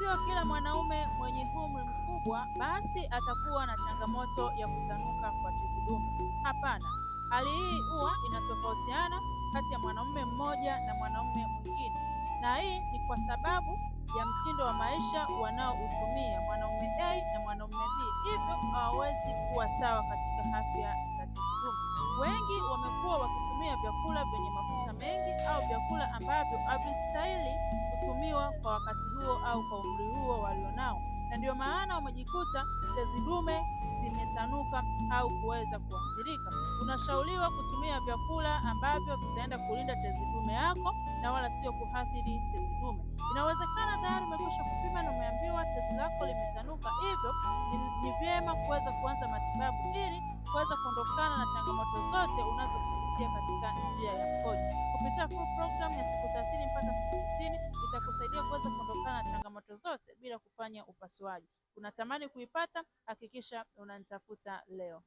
Sio kila mwanaume mwenye umri mkubwa basi atakuwa na changamoto ya kutanuka kwa tezi dume. Hapana, hali hii huwa inatofautiana kati ya mwanaume mmoja na mwanaume mwingine, na hii ni kwa sababu ya mtindo wa maisha wanaoutumia mwanaume A na mwanaume B, hivyo hawawezi kuwa sawa katika afya za tezi dume. Wengi wamekuwa wakitumia vyakula vyenye mafuta mengi au vyakula ambavyo havistahili kutumiwa kwa wakati huo au kwa umri huo walionao, na ndio maana wamejikuta tezi dume zimetanuka au kuweza kuathirika. Unashauriwa kutumia vyakula ambavyo vitaenda kulinda tezi dume yako na wala sio kuathiri tezi dume. Inawezekana tayari umekwisha kupima na umeambiwa tezi lako limetanuka, hivyo ni vyema kuweza kuanza matibabu ili kuweza kuondokana na changamoto zote unazozipitia katika njia ya mkojo. Kupitia full program ya siku 30 mpaka siku 90 itakusaidia kuweza kuondokana na changamoto zote bila kufanya upasuaji. Unatamani kuipata? Hakikisha unanitafuta leo.